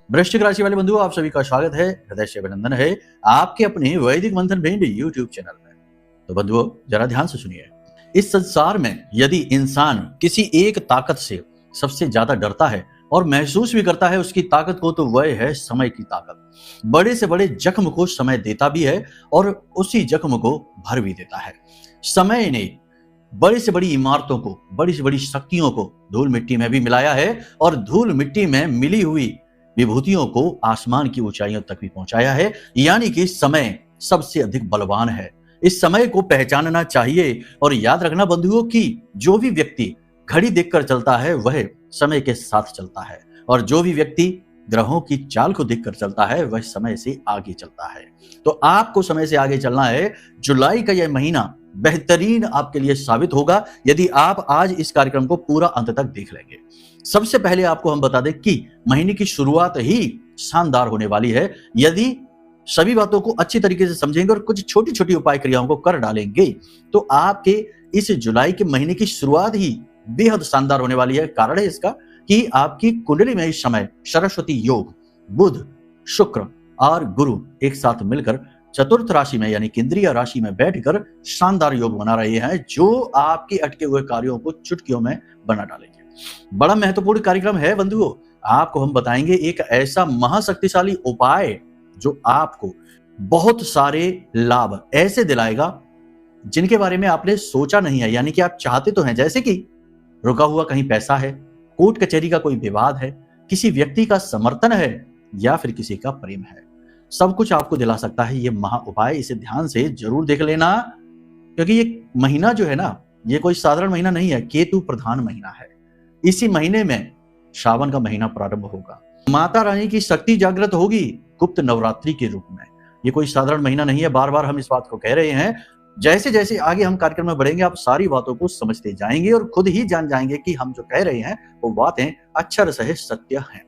वृश्चिक राशि वाले बंधुओं, आप सभी का स्वागत है, हृदय से अभिनंदन है आपके अपने वैदिक मंथन भेंट यूट्यूब चैनल में। तो बंधुओं, जरा ध्यान से सुनिए। इस संसार में यदि इंसान किसी एक ताकत से सबसे ज्यादा डरता है और महसूस भी करता है उसकी ताकत को, तो वह है समय की ताकत। बड़े से बड़े जख्म को समय देता भी है और उसी जख्म को भर भी देता है। समय ने बड़ी से बड़ी इमारतों को, बड़ी से बड़ी शक्तियों को धूल मिट्टी में भी मिलाया है और धूल मिट्टी में मिली हुई विभूतियों को आसमान की ऊंचाइयों तक भी पहुंचाया है। यानी कि समय सबसे अधिक बलवान है। इस समय को पहचानना चाहिए और याद रखना बंधुओं कि जो भी व्यक्ति घड़ी देखकर चलता है वह समय के साथ चलता है, और जो भी व्यक्ति ग्रहों की चाल को देखकर चलता है वह समय से आगे चलता है। तो आपको समय से आगे चलना है। जुलाई का यह महीना बेहतरीन आपके लिए साबित होगा यदि आप आज इस कार्यक्रम को पूरा अंत तक देख लेंगे। सबसे पहले आपको हम बता दें कि महीने की शुरुआत ही शानदार होने वाली है। यदि सभी बातों को अच्छी तरीके से समझेंगे और कुछ छोटी छोटी उपाय क्रियाओं को कर डालेंगे तो आपके इस जुलाई के महीने की शुरुआत ही बेहद शानदार होने वाली है। कारण है इसका कि आपकी कुंडली में इस समय सरस्वती योग, बुध, शुक्र और गुरु एक साथ मिलकर चतुर्थ राशि में यानी केंद्रीय राशि में बैठकर शानदार योग बना रहे हैं, जो आपके अटके हुए कार्यों को चुटकियों में बना डालेंगे। बड़ा महत्वपूर्ण कार्यक्रम है बंधुओं। आपको हम बताएंगे एक ऐसा महाशक्तिशाली उपाय जो आपको बहुत सारे लाभ ऐसे दिलाएगा जिनके बारे में आपने सोचा नहीं है। यानी कि आप चाहते तो हैं, जैसे कि रुका हुआ कहीं पैसा है, कोर्ट कचहरी का कोई विवाद है, किसी व्यक्ति का समर्थन है या फिर किसी का प्रेम है, सब कुछ आपको दिला सकता है ये महा उपाय। इसे ध्यान से जरूर देख लेना, क्योंकि ये महीना जो है ना, ये कोई साधारण महीना नहीं है, केतु प्रधान महीना है। इसी महीने में श्रावण का महीना प्रारंभ होगा। माता रानी की शक्ति जागृत होगी गुप्त नवरात्रि के रूप में। ये कोई साधारण महीना नहीं है, बार बार हम इस बात को कह रहे हैं। जैसे जैसे आगे हम कार्यक्रम में बढ़ेंगे आप सारी बातों को समझते जाएंगे और खुद ही जान जाएंगे कि हम जो कह रहे हैं वो बातें अक्षर सह सत्य हैं।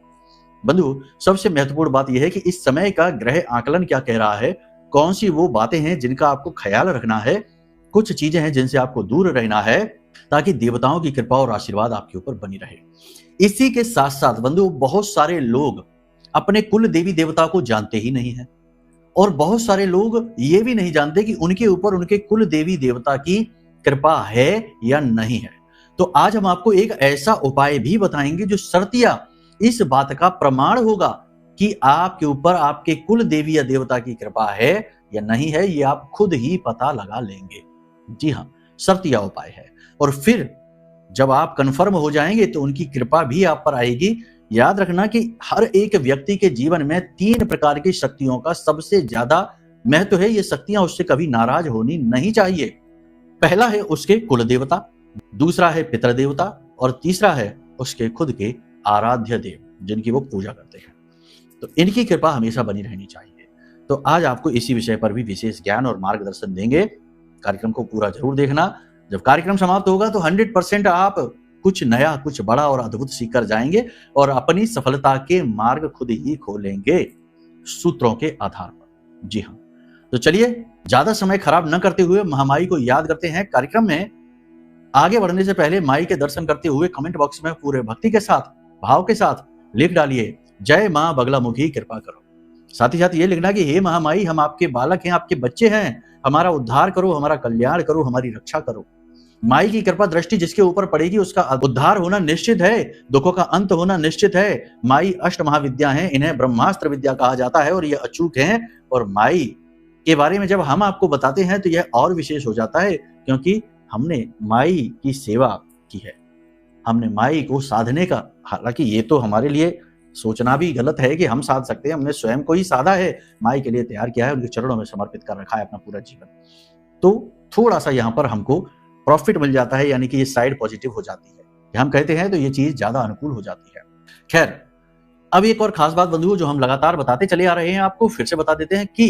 बंधु, सबसे महत्वपूर्ण बात यह है कि इस समय का ग्रह आकलन क्या कह रहा है, कौन सी वो बातें हैं जिनका आपको ख्याल रखना है, कुछ चीजें हैं जिनसे आपको दूर रहना है, ताकि देवताओं की कृपा और आशीर्वाद आपके ऊपर बनी रहे। इसी के साथ साथ बंधु, बहुत सारे लोग अपने कुल देवी देवता को जानते ही नहीं है और बहुत सारे लोग ये भी नहीं जानते कि उनके ऊपर उनके कुल देवी देवता की कृपा है या नहीं है। तो आज हम आपको एक ऐसा उपाय भी बताएंगे जो शर्तिया इस बात का प्रमाण होगा कि आपके ऊपर आपके कुल देवी या देवता की कृपा है या नहीं है। ये आप खुद ही पता लगा लेंगे। जी हाँ, शर्तिया उपाय है। और फिर जब आप कंफर्म हो जाएंगे तो उनकी कृपा भी आप पर आएगी। याद रखना कि हर एक व्यक्ति के जीवन में 3 प्रकार की शक्तियों का सबसे ज्यादा महत्व है। ये शक्तियां उससे कभी नाराज होनी नहीं चाहिए। पहला है उसके कुल देवता, दूसरा है पितृ देवता और तीसरा है उसके खुद के आराध्य देव जिनकी वो पूजा करते हैं। तो इनकी कृपा हमेशा बनी रहनी चाहिए। तो आज आपको इसी विषय पर भी विशेष ज्ञान और मार्गदर्शन देंगे। कार्यक्रम को पूरा जरूर देखना। जब कार्यक्रम समाप्त होगा तो 100% आप कुछ नया, कुछ बड़ा और अद्भुत सीख कर जाएंगे और अपनी सफलता के मार्ग खुद ही खोलेंगे सूत्रों के आधार पर। जी हाँ, तो चलिए ज्यादा समय खराब न करते हुए महामाई को याद करते हैं। कार्यक्रम में आगे बढ़ने से पहले माई के दर्शन करते हुए कमेंट बॉक्स में पूरे भक्ति के साथ, भाव के साथ लिख डालिए, जय मां बगलामुखी कृपा करो। साथ ही साथ ये लिखना कि हे महामाई, हम आपके बालक हैं, आपके बच्चे हैं, हमारा उद्धार करो, हमारा कल्याण करो, हमारी रक्षा करो। माई की कृपा दृष्टि जिसके ऊपर पड़ेगी उसका उद्धार होना निश्चित है, दुखों का अंत होना निश्चित है। माई अष्ट महाविद्या हैं, इन्हें ब्रह्मास्त्र विद्या कहा जाता है और ये अचूक हैं। और माई के बारे में जब हम आपको बताते हैं तो यह और विशेष हो जाता है, क्योंकि हमने माई की सेवा की है, हमने माई को साधने का, हालांकि ये तो हमारे लिए सोचना भी गलत है कि हम साध सकते हैं, हमने स्वयं को ही साधा है, माई के लिए तैयार किया है, उनके चरणों में समर्पित कर रखा है अपना पूरा जीवन। तो थोड़ा सा यहाँ पर हमको प्रॉफिट मिल जाता है, यानी कि ये साइड पॉजिटिव हो जाती है। हम कहते हैं तो ये चीज ज्यादा अनुकूल हो जाती है। खैर, अब एक और खास बात बंधुओं जो हम लगातार बताते चले आ रहे हैं, आपको फिर से बता देते हैं कि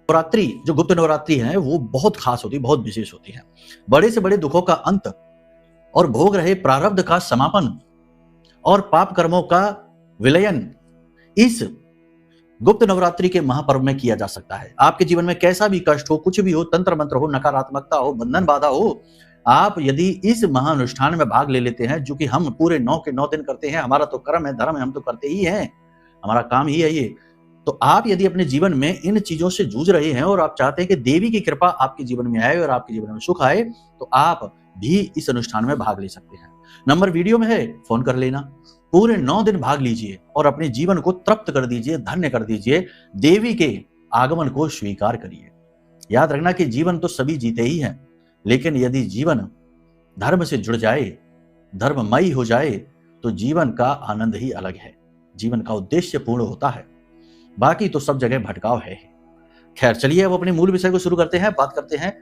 नवरात्रि, जो गुप्त नवरात्रि है, वो बहुत खास होती है, बहुत विशेष होती है। बड़े से बड़े दुखों का अंत और भोग रहे प्रारब्ध का समापन और पाप कर्मों का विलयन इस गुप्त नवरात्रि के महापर्व में किया जा सकता है। आपके जीवन में कैसा भी कष्ट हो, कुछ भी हो, तंत्र मंत्र हो, नकारात्मकता हो, बंधन बाधा हो, आप यदि इस महानुष्ठान में भाग ले लेते हैं, जो कि हम पूरे 9 के 9 दिन करते हैं, हमारा तो कर्म है, धर्म है, हम तो करते ही हैं, हमारा काम ही है ये। तो आप यदि अपने जीवन में इन चीजों से जूझ रहे हैं और आप चाहते हैं कि देवी की कृपा आपके जीवन में आए और आपके जीवन में सुख आए, तो आप भी इस अनुष्ठान में भाग ले सकते हैं। नंबर वीडियो में है, फोन कर लेना। पूरे 9 दिन भाग लीजिए और अपने जीवन को तृप्त कर दीजिए, धन्य कर दीजिए, देवी के आगमन को स्वीकार करिए। याद रखना कि जीवन तो सभी जीते ही हैं, लेकिन यदि जीवन धर्म से जुड़ जाए, धर्ममयी हो जाए, तो जीवन का आनंद ही अलग है, जीवन का उद्देश्य पूर्ण होता है। बाकी तो सब जगह भटकाव है। खैर चलिए अब अपने मूल विषय को शुरू करते हैं, बात करते हैं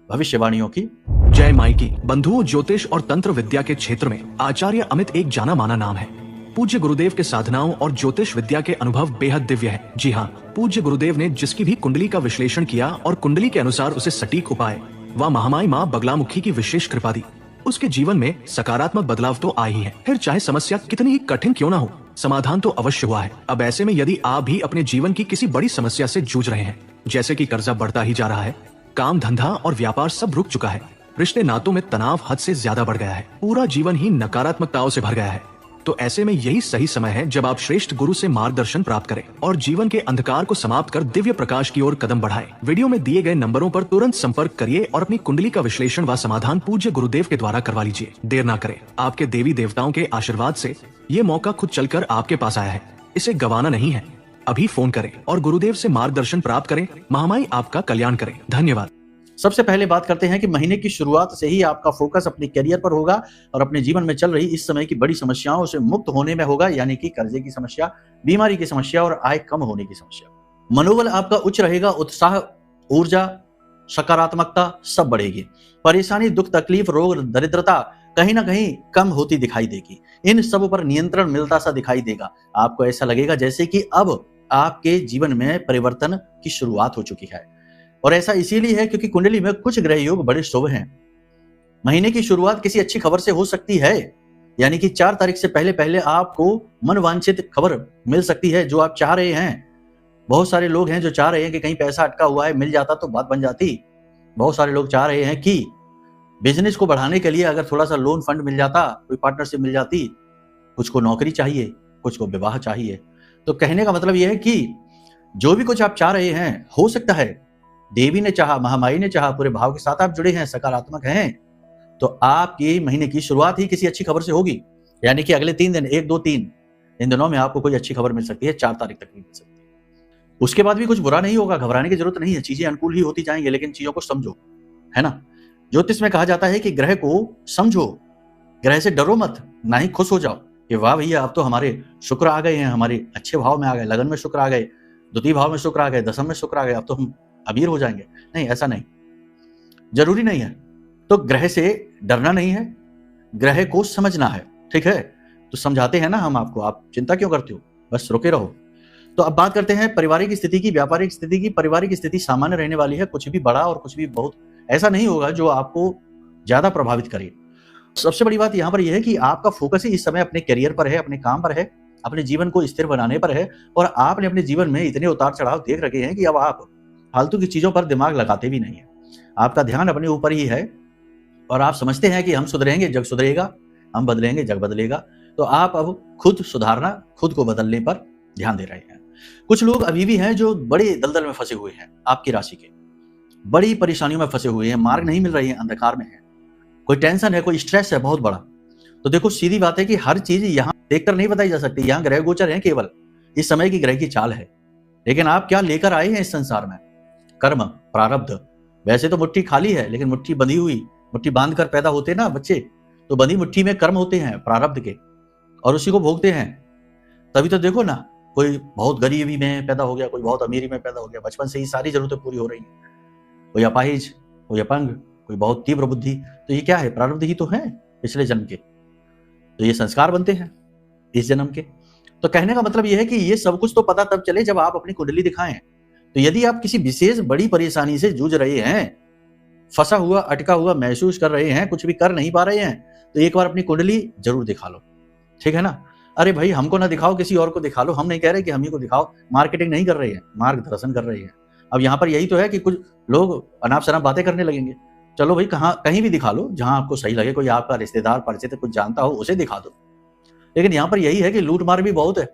भविष्यवाणियों की। जय माई की। बंधुओं, ज्योतिष और तंत्र विद्या के क्षेत्र में आचार्य अमित एक जाना माना नाम है। पूज्य गुरुदेव के साधनाओं और ज्योतिष विद्या के अनुभव बेहद दिव्य है। जी हाँ, पूज्य गुरुदेव ने जिसकी भी कुंडली का विश्लेषण किया और कुंडली के अनुसार उसे सटीक उपाय व महामाई माँ बगलामुखी की विशेष कृपा दी, उसके जीवन में सकारात्मक बदलाव तो आ ही है। फिर चाहे समस्या कितनी ही कठिन क्यों ना हो, समाधान तो अवश्य हुआ है। अब ऐसे में यदि आप भी अपने जीवन की किसी बड़ी समस्या से जूझ रहे हैं, जैसे कि कर्जा बढ़ता ही जा रहा है, काम धंधा और व्यापार सब रुक चुका है, रिश्ते नातों में तनाव हद से ज्यादा बढ़ गया है, पूरा जीवन ही नकारात्मकताओं से भर गया है, तो ऐसे में यही सही समय है जब आप श्रेष्ठ गुरु से मार्गदर्शन प्राप्त करें और जीवन के अंधकार को समाप्त कर दिव्य प्रकाश की ओर कदम बढ़ाएं। वीडियो में दिए गए नंबरों पर तुरंत संपर्क करिए और अपनी कुंडली का विश्लेषण व समाधान पूज्य गुरुदेव के द्वारा करवा लीजिए। देर ना करें, आपके देवी देवताओं के आशीर्वाद से ये मौका खुद चलकर आपके पास आया है, इसे गंवाना नहीं है। अभी फोन करें और गुरुदेव से मार्गदर्शन प्राप्त करें। महामाई आपका कल्याण करें। धन्यवाद। सबसे पहले बात करते हैं कि महीने की शुरुआत से ही आपका फोकस अपने करियर पर होगा और अपने जीवन में चल रही इस समय की बड़ी समस्याओं से मुक्त होने में होगा, यानी कि कर्जे की समस्या, बीमारी की समस्या और आय कम होने की समस्या। मनोबल आपका उच्च रहेगा, उत्साह, ऊर्जा, सकारात्मकता सब बढ़ेगी। परेशानी, दुख, तकलीफ, रोग, दरिद्रता कहीं ना कहीं कम होती दिखाई देगी। इन सब पर नियंत्रण मिलता सा दिखाई देगा। आपको ऐसा लगेगा जैसे कि अब आपके जीवन में परिवर्तन की शुरुआत हो चुकी है, और ऐसा इसीलिए है क्योंकि कुंडली में कुछ ग्रह योग बड़े शुभ हैं। महीने की शुरुआत किसी अच्छी खबर से हो सकती है, यानी कि 4 तारीख से पहले पहले आपको मनवांछित खबर मिल सकती है जो आप चाह रहे हैं। बहुत सारे लोग हैं जो चाह रहे हैं कि कहीं पैसा अटका हुआ है, मिल जाता तो बात बन जाती। बहुत सारे लोग चाह रहे हैं कि बिजनेस को बढ़ाने के लिए अगर थोड़ा सा लोन फंड मिल जाता, कोई पार्टनरशिप मिल जाती। कुछ को नौकरी चाहिए, कुछ को विवाह चाहिए। तो कहने का मतलब यह है कि जो भी कुछ आप चाह रहे हैं हो सकता है। देवी ने चाहा, महामाई ने चाहा, पूरे भाव के साथ आप जुड़े हैं, सकारात्मक हैं, तो आपकी महीने की शुरुआत ही किसी अच्छी खबर से होगी। यानी कि अगले 3 दिन, 1, 2, 3 इन दिनों में आपको कोई अच्छी खबर मिल सकती है। 4 तारीख तक भी मिल सकती है। उसके बाद भी कुछ बुरा नहीं होगा, घबराने की जरूरत नहीं है, चीजें अनुकूल ही होती जाएंगी, लेकिन चीजों को समझो, है ना। ज्योतिष में कहा जाता है कि ग्रह को समझो, ग्रह से डरो मत, ना ही खुश हो जाओ कि वाह भैया अब तो हमारे शुक्र आ गए हैं, हमारे अच्छे भाव में आ गए, लगन में शुक्र आ गए, द्वितीय भाव में शुक्र आ गए, दशम में शुक्र आ गए, अब तो हम अमीर हो जाएंगे। नहीं, ऐसा नहीं, जरूरी नहीं है। तो ग्रह से डरना नहीं है, ग्रह को समझना है, ठीक है। तो समझाते हैं ना हम आपको, आप चिंता क्यों करते हो, बस रुके रहो। तो अब बात करते हैं पारिवारिक स्थिति की, व्यापारिक स्थिति की। पारिवारिक स्थिति सामान्य रहने वाली है, कुछ भी बड़ा और कुछ भी बहुत ऐसा नहीं होगा जो आपको ज्यादा प्रभावित करे। सबसे बड़ी बात यहां पर यह है कि आपका फोकस ही इस समय अपने करियर पर है, अपने काम पर है, अपने जीवन को स्थिर बनाने पर है। और आपने अपने जीवन में इतने उतार चढ़ाव देख रखे हैं कि अब आप फालतू की चीजों पर दिमाग लगाते भी नहीं है। आपका ध्यान अपने ऊपर ही है और आप समझते हैं कि हम सुधरेंगे जग सुधरेगा, हम बदलेंगे जग बदलेगा। तो आप अब खुद सुधारना, खुद को बदलने पर ध्यान दे रहे हैं। कुछ लोग अभी भी हैं जो बड़े दलदल में फंसे हुए हैं, आपकी राशि के बड़ी परेशानियों में फंसे हुए हैं, मार्ग नहीं मिल रही है, अंधकार में है, कोई टेंशन है, कोई स्ट्रेस है बहुत बड़ा। तो देखो सीधी बात है कि हर चीज यहां देखकर नहीं बताई जा सकती, यहां ग्रह गोचर है, केवल इस समय की ग्रह की चाल है। लेकिन आप क्या लेकर आए हैं इस संसार में, कर्म, प्रारब्ध। वैसे तो मुट्ठी खाली है, लेकिन मुट्ठी बंधी हुई, मुट्ठी बांध कर पैदा होते ना बच्चे, तो बंधी मुट्ठी में कर्म होते हैं प्रारब्ध के, और उसी को भोगते हैं। तभी तो देखो ना, कोई बहुत गरीबी में पैदा हो गया, कोई बहुत अमीरी में पैदा हो गया, बचपन से ही सारी जरूरतें पूरी हो रही हैं। कोई अपाहिज, कोई अपंग, कोई बहुत तीव्र बुद्धि। तो ये क्या है, प्रारब्ध ही तो है पिछले जन्म के। तो ये संस्कार बनते हैं इस जन्म के। तो कहने का मतलब ये है कि ये सब कुछ तो पता तब चले जब आप अपनी कुंडली दिखाएं। तो यदि आप किसी विशेष बड़ी परेशानी से जूझ रहे हैं, फंसा हुआ, अटका हुआ महसूस कर रहे हैं, कुछ भी कर नहीं पा रहे हैं, तो एक बार अपनी कुंडली जरूर दिखा लो, ठीक है ना। अरे भाई, हमको ना दिखाओ, किसी और को दिखा लो। हम नहीं कह रहे कि हम ही को दिखाओ, मार्केटिंग नहीं कर रहे हैं, मार्गदर्शन कर रहे हैं। अब यहाँ पर यही तो है कि कुछ लोग अनाप शनाप बातें करने लगेंगे। चलो भाई, कहीं भी दिखा लो, जहां आपको सही लगे, कोई आपका रिश्तेदार परिचित कुछ जानता हो उसे दिखा दो। लेकिन यहाँ पर यही है कि लूट मार भी बहुत है।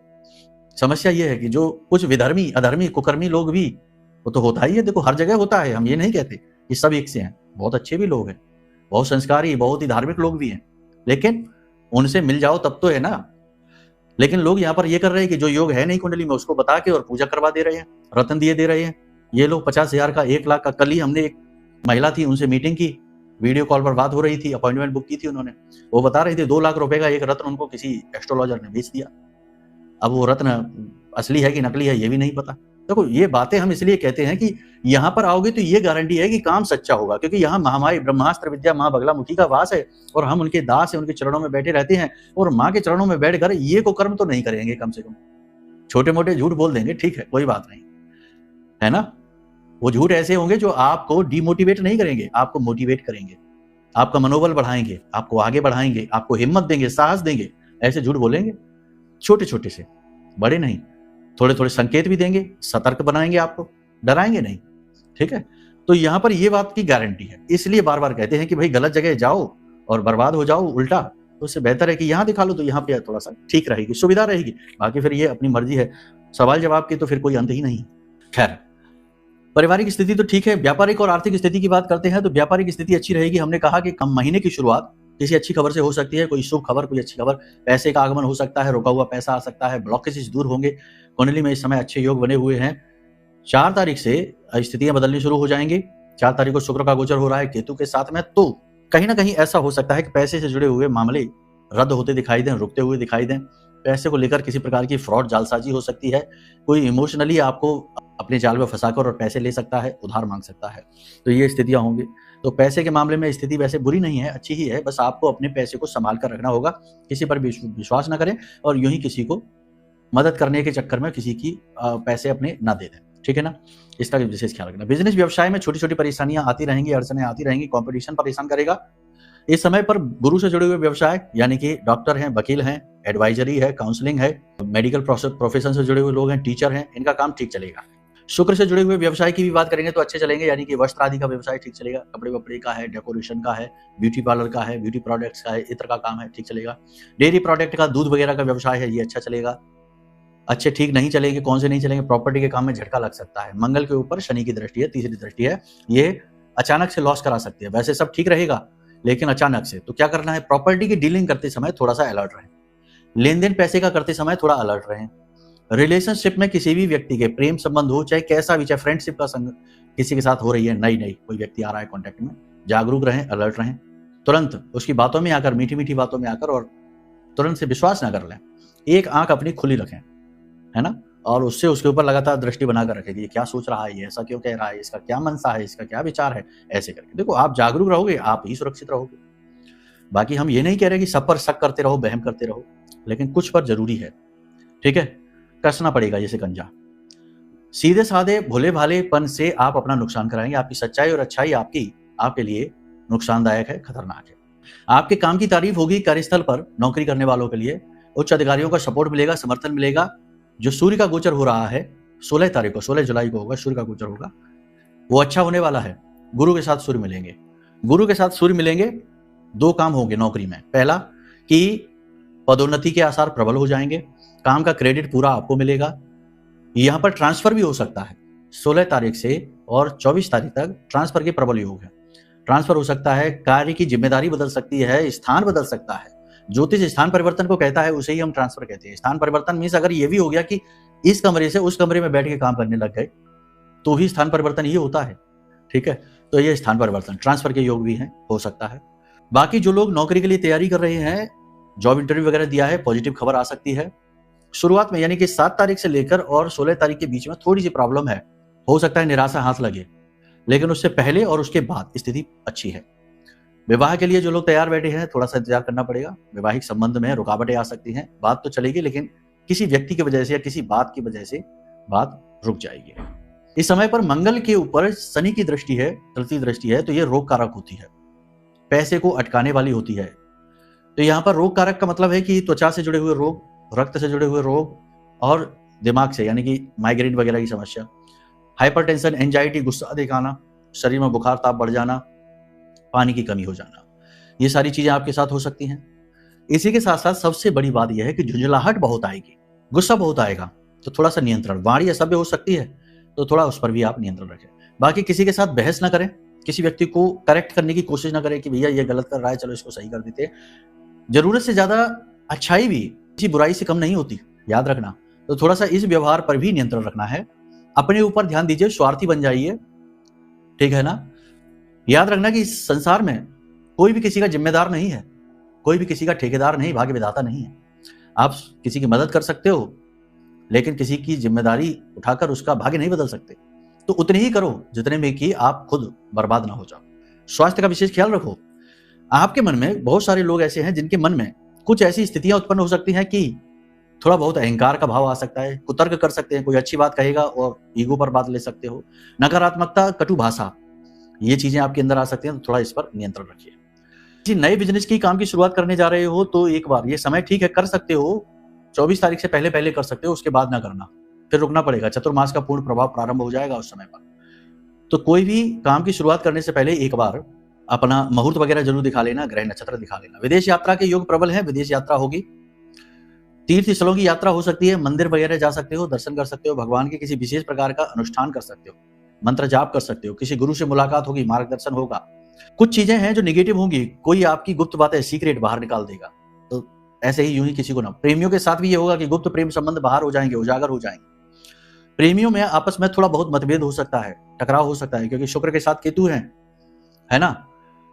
समस्या ये है कि जो कुछ विधर्मी, अधर्मी, कुकर्मी लोग भी, वो तो होता ही है, देखो हर जगह होता है, हम ये नहीं कहते कि सब एक से हैं, बहुत अच्छे भी लोग हैं, बहुत संस्कारी, बहुत ही धार्मिक लोग भी हैं, लेकिन उनसे मिल जाओ तब तो है ना। लेकिन लोग यहाँ पर ये कर रहे हैं कि जो योग है नहीं कुंडली में उसको बता के और पूजा करवा दे रहे हैं, रतन दिए दे रहे हैं। ये लोग 50,000 का, 1 लाख का, कल ही हमने एक महिला थी उनसे मीटिंग की, वीडियो कॉल पर बात हो रही थी, अपॉइंटमेंट बुक की थी उन्होंने, वो बता रही थी 2 लाख रुपए का एक रत्न उनको किसी एस्ट्रोलॉजर ने बेच दिया। अब वो रत्न असली है कि नकली है ये भी नहीं पता। देखो ये बातें हम इसलिए कहते हैं कि यहाँ पर आओगे तो ये गारंटी है कि काम सच्चा होगा, क्योंकि यहाँ महामाई ब्रह्मास्त्र विद्या माँ बगलामुखी का वास है और हम उनके दास हैं, उनके चरणों में बैठे रहते हैं, और माँ के चरणों में बैठकर ये को कर्म तो नहीं करेंगे, कम से कम छोटे मोटे झूठ बोल देंगे, ठीक है, कोई बात नहीं है ना। वो झूठ ऐसे होंगे जो आपको डिमोटिवेट नहीं करेंगे, आपको मोटिवेट करेंगे, आपका मनोबल बढ़ाएंगे, आपको आगे बढ़ाएंगे, आपको हिम्मत देंगे, साहस देंगे। ऐसे झूठ बोलेंगे, छोटे छोटे से, बड़े नहीं, थोड़े थोड़े संकेत भी देंगे, सतर्क बनाएंगे, आपको डराएंगे नहीं, ठीक है। तो यहाँ पर ये बात की गारंटी है, इसलिए बार बार कहते हैं कि भाई गलत जगह जाओ और बर्बाद हो जाओ उल्टा, तो उससे बेहतर है कि यहाँ दिखा लो, तो यहाँ पे थोड़ा सा ठीक रहेगी, सुविधा रहेगी। बाकी फिर ये अपनी मर्जी है, सवाल जवाब की तो फिर कोई अंत ही नहीं। खैर, पारिवारिक स्थिति तो ठीक है। व्यापारिक और आर्थिक स्थिति की बात करते हैं तो व्यापारिक स्थिति अच्छी रहेगी। हमने कहा कि कम महीने की शुरुआत किसी अच्छी खबर से हो सकती है, कोई शुभ खबर, कोई अच्छी खबर, पैसे का आगमन हो सकता है, रोका हुआ पैसा आ सकता है, ब्लॉकेजेस दूर होंगे। कुंडली में इस समय अच्छे योग बने हुए हैं। 4 तारीख से स्थितियां बदलनी शुरू हो जाएंगी। 4 तारीख को शुक्र का गोचर हो रहा है केतु के साथ में, तो कहीं ना कहीं ऐसा हो सकता है कि पैसे से जुड़े हुए मामले रद्द होते दिखाई दें, रुकते हुए दिखाई दें। पैसे को लेकर किसी प्रकार की फ्रॉड, जालसाजी हो सकती है, कोई इमोशनली आपको अपने जाल में फंसाकर और पैसे ले सकता है, उधार मांग सकता है, तो ये स्थितियां होंगी। तो पैसे के मामले में स्थिति वैसे बुरी नहीं है, अच्छी ही है, बस आपको अपने पैसे को संभाल कर रखना होगा, किसी पर विश्वास ना करें और यूं ही किसी को मदद करने के चक्कर में किसी की पैसे अपने ना दे दें, ठीक है ना। इसका विशेष ख्याल रखना। बिजनेस व्यवसाय में छोटी छोटी परेशानियां आती रहेंगी, अड़चने आती रहेंगी, कंपटीशन परेशान करेगा। इस समय पर गुरु से जुड़े हुए व्यवसाय, यानी कि डॉक्टर हैं, वकील हैं, एडवाइजरी है, काउंसलिंग है, मेडिकल प्रोफेशन से जुड़े हुए लोग हैं, टीचर हैं, इनका काम ठीक चलेगा। शुक्र से जुड़े हुए व्यवसाय की भी बात करेंगे तो अच्छे चलेंगे, यानी कि वस्त्र आदि का व्यवसाय ठीक चलेगा, कपड़े वपड़े का है, डेकोरेशन का है, ब्यूटी पार्लर का है, ब्यूटी प्रोडक्ट्स का है, इत्र का काम है, ठीक चलेगा। डेयरी प्रोडक्ट का, दूध वगैरह का व्यवसाय है, ये अच्छा चलेगा। अच्छे ठीक नहीं चलेंगे, कौन से नहीं चलेंगे, प्रॉपर्टी के काम में झटका लग सकता है। मंगल के ऊपर शनि की दृष्टि है, तीसरी दृष्टि है, ये अचानक से लॉस करा सकती है। वैसे सब ठीक रहेगा लेकिन अचानक से, तो क्या करना है, प्रॉपर्टी की डीलिंग करते समय थोड़ा सा अलर्ट रहें, लेन देन पैसे का करते समय थोड़ा अलर्ट रहें। रिलेशनशिप में किसी भी व्यक्ति के प्रेम संबंध हो, चाहे कैसा भी, चाहे फ्रेंडशिप का संग किसी के साथ हो रही है, नई कोई व्यक्ति आ रहा है कॉन्टेक्ट में, जागरूक रहें, अलर्ट रहें। तुरंत उसकी बातों में आकर, मीठी मीठी बातों में आकर और तुरंत से विश्वास ना कर लें। एक आंख अपनी खुली रखें, है ना, और उससे उसके ऊपर लगातार दृष्टि बनाकर रखें कि ये क्या सोच रहा है, ये ऐसा क्यों कह रहा है, इसका क्या मनसा है, इसका क्या विचार है। ऐसे करके देखो, आप जागरूक रहोगे, आप ही सुरक्षित रहोगे। बाकी हम ये नहीं कह रहे कि सब पर शक करते रहो, बहम करते रहो, लेकिन कुछ पर जरूरी है, ठीक है, कसना पड़ेगा जैसे कंजा। सीधे साधे भोले भालेपन से आप अपना नुकसान कराएंगे। आपकी सच्चाई और अच्छाई आपके लिए नुकसानदायक है, खतरनाक है। आपके काम की तारीफ होगी कार्यस्थल पर, नौकरी करने वालों के लिए उच्च अधिकारियों का सपोर्ट मिलेगा, समर्थन मिलेगा। जो सूर्य का गोचर हो रहा है 16 तारीख को, 16 जुलाई को होगा, सूर्य का गोचर होगा, वो अच्छा होने वाला है। गुरु के साथ सूर्य मिलेंगे, गुरु के साथ सूर्य मिलेंगे, 2 काम होंगे नौकरी में। पहला कि पदोन्नति के आसार प्रबल हो जाएंगे, काम का क्रेडिट पूरा आपको मिलेगा। यहां पर ट्रांसफर भी हो सकता है 16 तारीख से और 24 तारीख तक ट्रांसफर के प्रबल योग है। ट्रांसफर हो सकता है, कार्य की जिम्मेदारी बदल सकती है, स्थान बदल सकता है। ज्योतिष स्थान परिवर्तन को कहता है, उसे ही हम ट्रांसफर कहते हैं। स्थान परिवर्तन मीन्स अगर ये भी हो गया कि इस कमरे से उस कमरे में बैठ के काम करने लग गए, तो भी स्थान परिवर्तन ही होता है, ठीक है। तो ये स्थान परिवर्तन, ट्रांसफर के योग भी हैं, हो सकता है। बाकी जो लोग नौकरी के लिए तैयारी कर रहे हैं, जॉब इंटरव्यू वगैरह दिया है, पॉजिटिव खबर आ सकती है शुरुआत में, यानी कि 7 तारीख से लेकर और 16 तारीख के बीच में थोड़ी सी प्रॉब्लम है, हो सकता है निराशा हाथ लगे, लेकिन उससे पहले और उसके बाद स्थिति अच्छी है। विवाह के लिए जो लोग तैयार बैठे हैं, थोड़ा सा इंतजार करना पड़ेगा। वैवाहिक संबंध में रुकावटें आ सकती हैं, बात तो चलेगी लेकिन किसी व्यक्ति की वजह से या किसी बात की वजह से बात रुक जाएगी। इस समय पर मंगल के ऊपर शनि की दृष्टि है, तृतीय दृष्टि है, तो ये रोग कारक होती है, पैसे को अटकाने वाली होती है। तो यहाँ पर रोग कारक का मतलब है कि त्वचा से जुड़े हुए रोग, रक्त से जुड़े हुए रोग और दिमाग से, यानी कि माइग्रेन वगैरह की समस्या, हाइपरटेंशन, एंजाइटी, गुस्सा दिखाना, शरीर में बुखार ताप बढ़ जाना, पानी की कमी हो जाना, ये सारी चीजें आपके साथ हो सकती हैं। इसी के साथ साथ सबसे बड़ी बात यह है कि झुंझलाहट बहुत आएगी, गुस्सा बहुत आएगा, तो थोड़ा सा नियंत्रण, वाणी असभ्य हो सकती है तो थोड़ा उस पर भी आप नियंत्रण रखें। बाकी किसी के साथ बहस ना करें, किसी व्यक्ति को करेक्ट करने की कोशिश ना करें कि भैया ये गलत कर रहा है, चलो इसको सही कर देते हैं। जरूरत से ज्यादा अच्छाई भी किसी बुराई से कम नहीं होती, याद रखना। तो थोड़ा सा इस व्यवहार पर भी नियंत्रण रखना है। अपने ऊपर ध्यान दीजिए, स्वार्थी बन जाइए, ठीक है ना। याद रखना कि इस संसार में कोई भी किसी का जिम्मेदार नहीं है, कोई भी किसी का ठेकेदार नहीं, भाग्य विधाता नहीं है। आप किसी की मदद कर सकते हो, लेकिन किसी की जिम्मेदारी उठाकर उसका भाग्य नहीं बदल सकते। तो उतने ही करो जितने में कि आप खुद बर्बाद ना हो जाओ। स्वास्थ्य का विशेष ख्याल रखो। आपके मन में बहुत सारे लोग ऐसे हैं जिनके मन में कुछ ऐसी स्थितियां उत्पन्न हो सकती हैं कि थोड़ा बहुत अहंकार का भाव आ सकता है, कुतर्क कर सकते हैं, कोई अच्छी बात कहेगा और ईगो पर बात ले सकते हो, नकारात्मकता, कटु भाषा, ये चीजें आपके अंदर आ सकती हैं। तो थोड़ा इस पर नियंत्रण रखिए। किसी नए बिजनेस की काम की शुरुआत करने जा रहे हो तो एक बार ये समय ठीक है, कर सकते हो, 24 तारीख से पहले पहले कर सकते हो, उसके बाद ना करना, फिर रुकना पड़ेगा। चतुर्मास का पूर्ण प्रभाव प्रारंभ हो जाएगा उस समय पर। तो कोई भी काम की शुरुआत करने से पहले एक बार अपना मुहूर्त वगैरह जरूर दिखा लेना, ग्रह नक्षत्र दिखा लेना। विदेश यात्रा के योग प्रबल है, विदेश यात्रा होगी, तीर्थ स्थलों की यात्रा हो सकती है, मंदिर वगैरह जा सकते हो, दर्शन कर सकते हो, भगवान के किसी विशेष प्रकार का अनुष्ठान कर सकते हो, मंत्र जाप कर सकते हो, किसी गुरु से मुलाकात होगी, मार्गदर्शन होगा। कुछ चीजें हैं जो नेगेटिव होंगी, कोई आपकी गुप्त बातें, सीक्रेट बाहर निकाल देगा, तो ऐसे ही यूं ही किसी को ना। प्रेमियों के साथ भी ये होगा कि गुप्त प्रेम संबंध बाहर हो जाएंगे, उजागर हो जाएंगे। प्रेमियों में आपस में थोड़ा बहुत मतभेद हो सकता है, टकराव हो सकता है, क्योंकि शुक्र के साथ केतु है ना।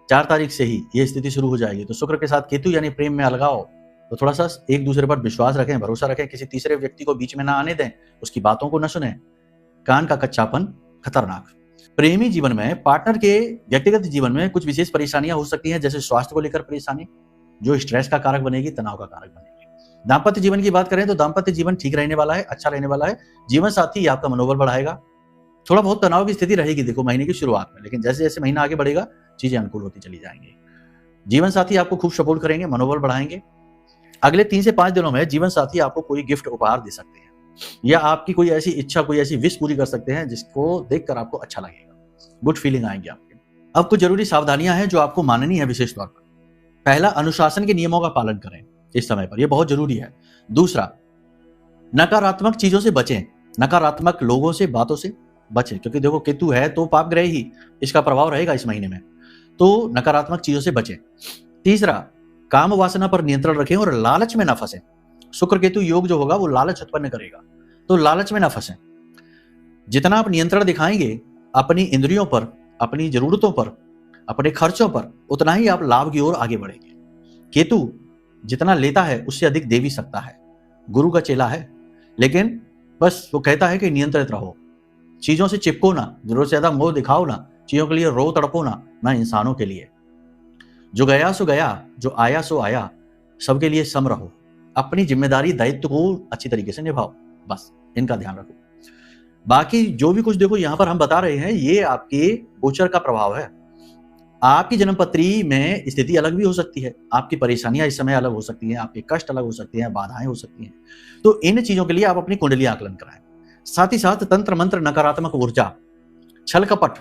4 तारीख से ही ये स्थिति शुरू हो जाएगी। तो शुक्र के साथ केतु यानी प्रेम में अलगाव, तो थोड़ा सा एक दूसरे पर विश्वास रखें, भरोसा रखें, किसी तीसरे व्यक्ति को बीच में ना आने दें, उसकी बातों को न सुने। कान का कच्चापन खतरनाक। प्रेमी जीवन में, पार्टनर के व्यक्तिगत जीवन में कुछ विशेष परेशानियां हो सकती हैं, जैसे स्वास्थ्य को लेकर परेशानी, जो स्ट्रेस का कारक बनेगी, तनाव का कारक बनेगी। दाम्पत्य जीवन की बात करें तो दाम्पत्य जीवन ठीक रहने वाला है, अच्छा रहने वाला है। जीवन साथी आपका मनोबल बढ़ाएगा। थोड़ा बहुत तनाव की स्थिति रहेगी देखो महीने की शुरुआत में, लेकिन जैसे जैसे महीना आगे बढ़ेगा चीजें अनुकूल होती चली जाएंगी। जीवन साथी आपको खूब सपोर्ट करेंगे, मनोबल बढ़ाएंगे। अगले 3 से 5 दिनों में जीवन साथी आपको कोई गिफ्ट उपहार दे सकते हैं, या आपकी कोई ऐसी इच्छा, कोई ऐसी विश पूरी कर सकते हैं जिसको देखकर आपको अच्छा लगेगा, गुड फीलिंग आएंगे आपके। अब कुछ जरूरी सावधानियां हैं जो आपको माननी है विशेष तौर पर। पहला, अनुशासन के नियमों का पालन करें इस समय पर, यह बहुत जरूरी है। दूसरा, नकारात्मक चीजों से बचें, नकारात्मक लोगों से, बातों से बचें, क्योंकि देखो केतु है तो पाप ग्रह ही, इसका प्रभाव रहेगा इस महीने में, तो नकारात्मक चीजों से बचें। तीसरा, काम वासना पर नियंत्रण रखें और लालच में ना फंसें। शुक्र केतु योग जो होगा वो लालच उत्पन्न करेगा, तो लालच में ना फंसें। जितना आप नियंत्रण दिखाएंगे अपनी इंद्रियों पर, अपनी जरूरतों पर, अपने खर्चों पर, उतना ही आप लाभ की ओर आगे बढ़ेंगे। केतु जितना लेता है उससे अधिक दे भी सकता है, गुरु का चेला है, लेकिन बस वो कहता है कि नियंत्रित रहो, चीजों से चिपको ना, जरूरत से ज्यादा मोह दिखाओ ना, चीजों के लिए रो तड़पो ना इंसानों के लिए। जो गया सो गया, जो आया सो आया, सबके लिए सम रहो, अपनी जिम्मेदारी दायित्व को अच्छी तरीके से निभाओ, बस इनका ध्यान रखो। बाकी जो भी कुछ देखो यहां पर हम बता रहे हैं, ये आपके गोचर का प्रभाव है। आपकी जन्मपत्री में स्थिति अलग भी हो सकती है, आपकी परेशानियां इस समय अलग हो सकती हैं, आपके कष्ट अलग हो सकते हैं, बाधाएं हो सकती हैं। तो इन चीजों के लिए आप अपनी कुंडली आकलन कराएं। साथ ही साथ तंत्र मंत्र, नकारात्मक ऊर्जा, छल कपट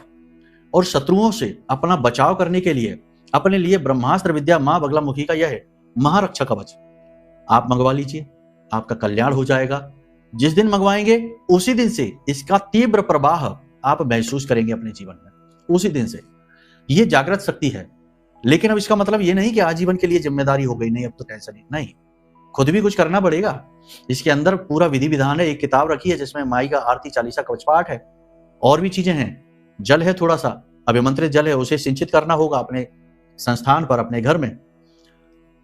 और शत्रुओं से अपना बचाव करने के लिए अपने लिए ब्रह्मास्त्र विद्या मां बगलामुखी का यह महारक्षा कवच आप मंगवा लीजिए, आपका कल्याण हो जाएगा। जिस दिन मंगवाएंगे उसी दिन से इसका तीव्र प्रवाह आप महसूस करेंगे अपने जीवन में, उसी दिन से। ये जागृत शक्ति है, लेकिन अब इसका मतलब ये नहीं कि आजीवन के लिए जिम्मेदारी हो गई, नहीं अब तो टेंशन नहीं, खुद भी कुछ करना पड़ेगा। इसके अंदर पूरा विधि विधान है, एक किताब रखी है जिसमें माई का आरती चालीसा कवच पाठ है, और भी चीजें हैं। जल है, थोड़ा सा अभिमंत्रित जल है, उसे सिंचित करना होगा अपने संस्थान पर, अपने घर में।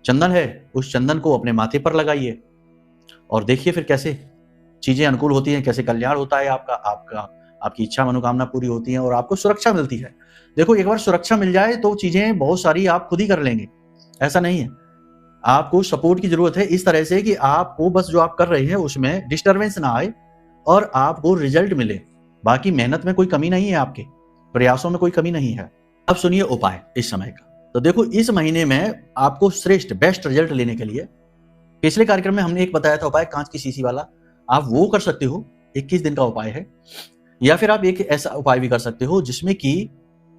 चंदन है, उस चंदन को अपने माथे पर लगाइए और देखिए फिर कैसे चीजें अनुकूल होती हैं, कैसे कल्याण होता है आपकी इच्छा मनोकामना पूरी होती है और आपको सुरक्षा मिलती है। देखो एक बार सुरक्षा मिल जाए तो चीजें बहुत सारी आप खुद ही कर लेंगे, ऐसा नहीं है। आपको सपोर्ट की जरूरत है इस तरह से कि आपको बस जो आप कर रहे हैं उसमें डिस्टरबेंस ना आए और आपको रिजल्ट मिले। बाकी मेहनत में कोई कमी नहीं है, आपके प्रयासों में कोई कमी नहीं है। अब सुनिए उपाय इस समय का। तो देखो इस महीने में आपको श्रेष्ठ बेस्ट रिजल्ट लेने के लिए, पिछले कार्यक्रम में हमने एक बताया था उपाय, कांच की शीशी वाला, आप वो कर सकते हो, 21 दिन का उपाय है। या फिर आप एक ऐसा उपाय भी कर सकते हो जिसमें कि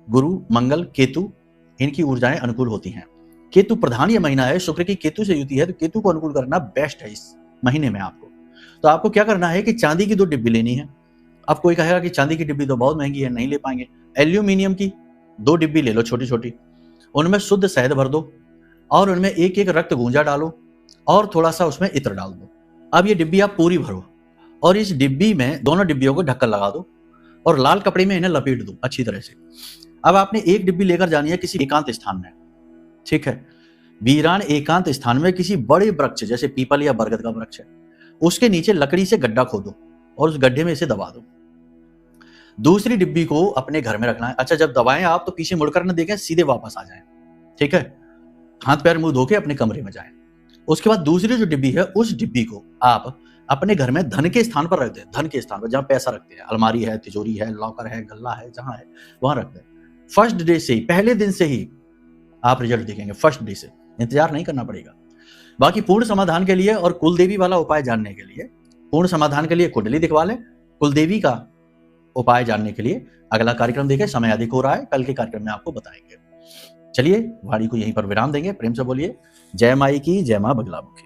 गुरु, मंगल, केतु, इनकी ऊर्जाएं अनुकूल होती हैं। केतु प्रधान ये महीना है, शुक्र की केतु से युति है, तो केतु को अनुकूल करना बेस्ट है इस महीने में आपको। तो आपको क्या करना है कि चांदी की 2 डिब्बी लेनी है। अब कोई कहेगा कि चांदी की डिब्बी तो बहुत महंगी है, नहीं ले पाएंगे। एल्यूमिनियम की 2 डिब्बी ले लो छोटी छोटी, उनमें शुद्ध शहद भर दो और उनमें एक एक रक्त गूंजा डालो और थोड़ा सा उसमें इत्र डाल दो। अब ये डिब्बी आप पूरी भरो और इस डिब्बी में दोनों डिब्बियों को ढक्कन लगा दो और लाल कपड़े में इन्हें लपेट दो अच्छी तरह से। अब आपने एक डिब्बी लेकर जानी है किसी एकांत स्थान में, ठीक है, वीरान एकांत स्थान में किसी बड़े वृक्ष जैसे पीपल या बरगद का वृक्ष है, उसके नीचे लकड़ी से गड्ढा खोदो और उस गड्ढे में इसे दबा दो। दूसरी डिब्बी को अपने घर में रखना है। अच्छा, जब दबाएं आप तो पीछे मुड़कर न देखें, सीधे वापस आ जाएं, ठीक है। हाथ पैर मुंह धो के अपने कमरे में जाएं। उसके बाद दूसरी जो डिब्बी है उस डिब्बी को आप अपने घर में धन के स्थान पर रख दें, धन के स्थान पर जहां पैसा रखते हैं, अलमारी है, तिजोरी है, लॉकर है, गल्ला है, जहां है वहां रख दें। फर्स्ट डे से ही, पहले दिन से ही आप रिजल्ट देखेंगे, फर्स्ट डे से, इंतजार नहीं करना पड़ेगा। बाकी पूर्ण समाधान के लिए और कुलदेवी वाला उपाय जानने के लिए, पूर्ण समाधान के लिए कुंडली दिखवा लें, कुलदेवी का उपाय जानने के लिए अगला कार्यक्रम देखें। समय अधिक हो रहा है, कल के कार्यक्रम में आपको बताएंगे। चलिए वाणी को यहीं पर विराम देंगे। प्रेम से बोलिए जय माई की, जय मां बगलामुखी।